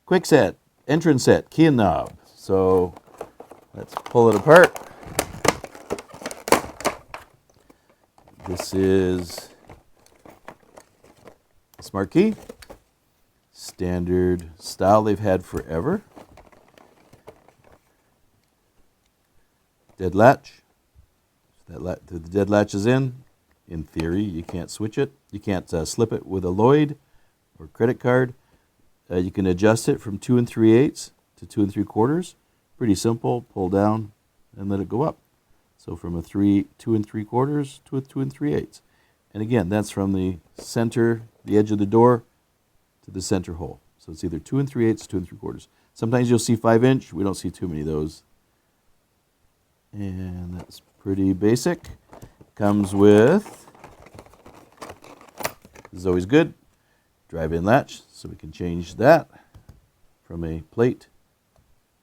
Kwikset entrance set, Key-in-Knob. So let's pull it apart. This is a smart key, standard style they've had forever. Dead latch. The dead latch is in. In theory, you can't switch it. You can't slip it with a Lloyd or credit card. You can adjust it from 2 3/8 to 2 3/4. Pretty simple. Pull down and let it go up. So from a 2 3/4 to a 2 3/8. And again, that's from the center, the edge of the door, to the center hole. So it's either 2 3/8, 2 3/4. Sometimes you'll see 5-inch. We don't see too many of those. And that's pretty basic. Comes with, this is always good, drive-in latch, so we can change that from a plate,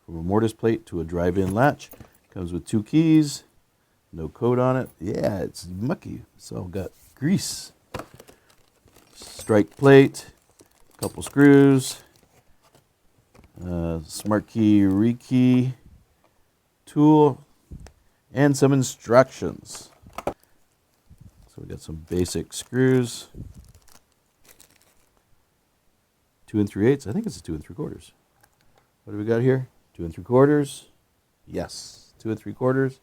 from a mortise plate to a drive-in latch. Comes with 2 keys, no code on it. Yeah, it's mucky, so got grease. Strike plate, couple screws, SmartKey rekey tool, and some instructions. So we got some basic screws. 2 3/8. I think it's a 2 3/4. What do we got here? 2 3/4. Yes, 2 3/4.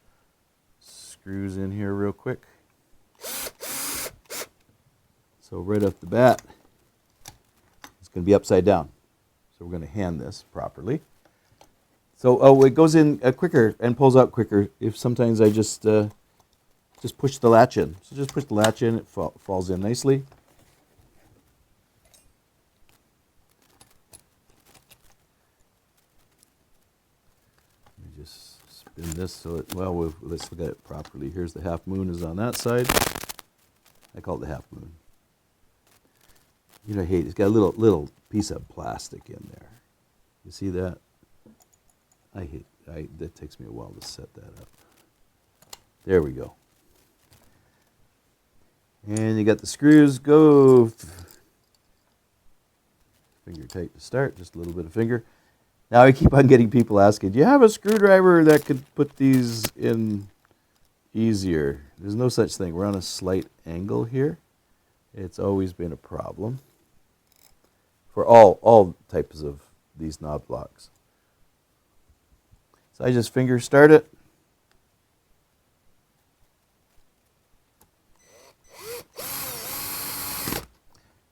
Screws in here real quick. So right off the bat, it's going to be upside down. So we're going to hand this properly. So it goes in quicker and pulls out quicker if sometimes I just push the latch in. So just push the latch in, it falls in nicely. Let me just spin this so it, well, let's look at it properly. Here's the half moon is on that side. I call it the half moon. You know, I hate it. It's got a little piece of plastic in there. You see that? That takes me a while to set that up. There we go. And you got the screws, go. Finger tight to start, just a little bit of finger. Now I keep on getting people asking, do you have a screwdriver that could put these in easier? There's no such thing. We're on a slight angle here. It's always been a problem for all types of these knob locks. So I just finger start it.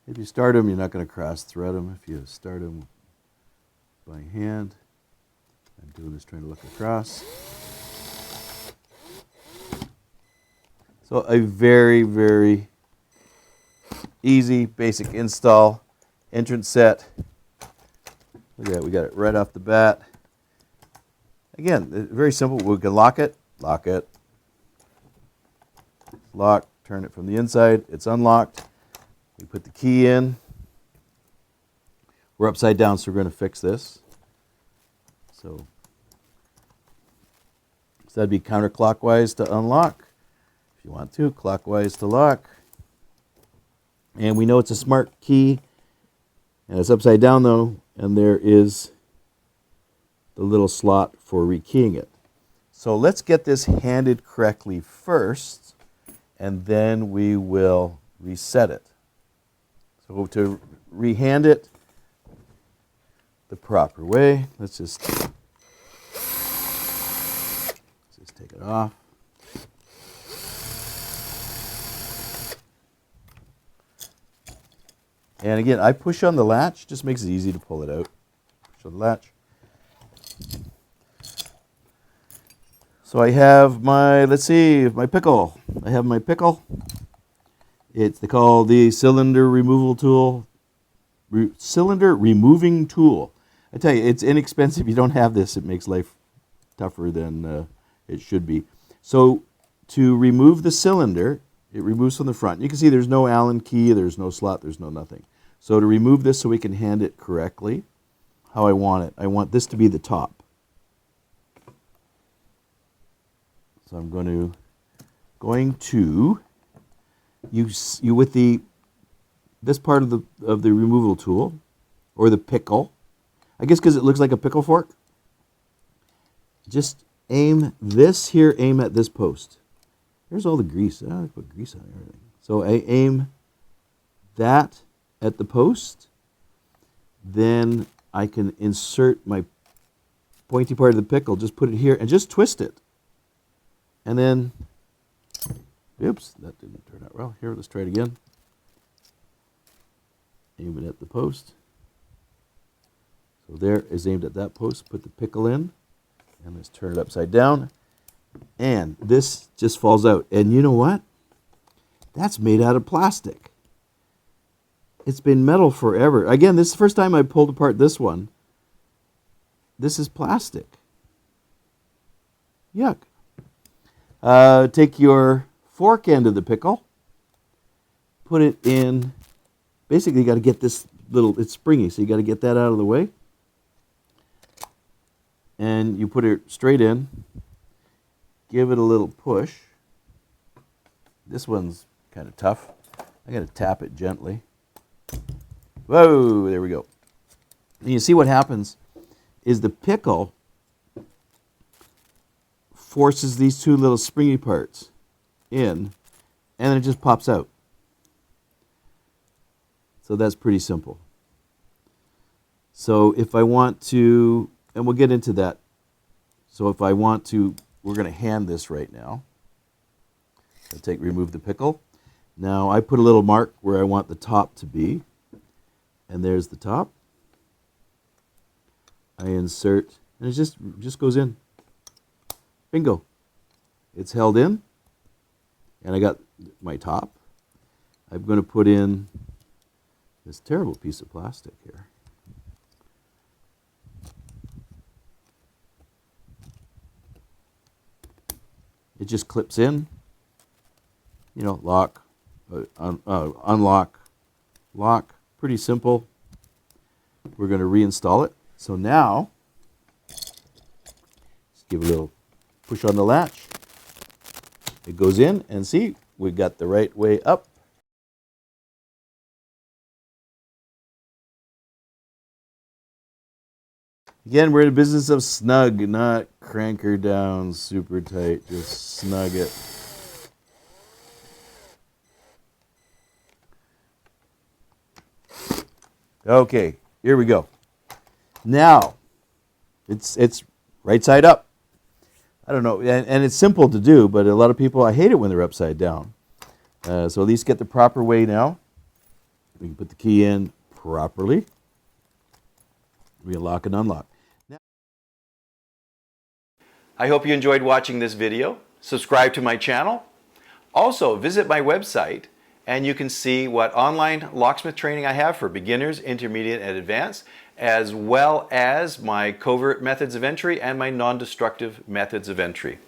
If you start them, you're not going to cross thread them. If you start them by hand, I'm doing this trying to look across. So a very, very easy, basic install, entrance set. Look at that, we got it right off the bat. Again, very simple. We can lock it, lock, turn it from the inside. It's unlocked. We put the key in. We're upside down, so we're going to fix this. So that'd be counterclockwise to unlock. If you want to, clockwise to lock. And we know it's a smart key. And it's upside down though, and there is the little slot for rekeying it. So let's get this handed correctly first, and then we will reset it. So to rehand it the proper way, let's just take it off. And again, I push on the latch, just makes it easy to pull it out. Push on the latch. So I have my, let's see, my Pickle. I have my Pickle. They call the cylinder removal tool, cylinder removing tool. I tell you, it's inexpensive. You don't have this, it makes life tougher than it should be. So to remove the cylinder, it removes from the front. You can see there's no Allen key, there's no slot, there's no nothing. So to remove this so we can hand it correctly, how I want it, I want this to be the top. So I'm going to you with this part of the removal tool, or the Pickle. I guess because it looks like a pickle fork. Just aim this here, aim at this post. There's all the grease. I put grease on everything. So I aim that at the post. Then I can insert my pointy part of the pickle, just put it here and just twist it. And then, oops, that didn't turn out well. Here, let's try it again. Aim it at the post. So there is aimed at that post. Put the pickle in. And let's turn it upside down. And this just falls out. And you know what? That's made out of plastic. It's been metal forever. Again, this is the first time I pulled apart this one. This is plastic. Yuck. Take your fork end of the pickle. Put it in. Basically, you got to get this little, it's springy, so you got to get that out of the way. And you put it straight in. Give it a little push. This one's kind of tough. I got to tap it gently. Whoa, there we go. And you see what happens is the pickle forces these two little springy parts in, and then it just pops out. So that's pretty simple. So if I want to, and we'll get into that. So if I want to, we're going to hand this right now. I'll remove the pickle. Now I put a little mark where I want the top to be. And there's the top. I insert, and it just goes in. Bingo. It's held in. And I got my top. I'm going to put in this terrible piece of plastic here. It just clips in. You know, lock, unlock, lock. Pretty simple. We're going to reinstall it. So now, just give a little push on the latch. It goes in, and see, we got the right way up. Again, we're in the business of snug, not crank her down super tight. Just snug it. Okay, here we go. Now, it's right side up. I don't know, and it's simple to do, but a lot of people, I hate it when they're upside down. So at least get the proper way now. We can put the key in properly. We lock and unlock. Now, I hope you enjoyed watching this video. Subscribe to my channel. Also, visit my website, and you can see what online locksmith training I have for beginners, intermediate, and advanced, as well as my covert methods of entry and my non-destructive methods of entry.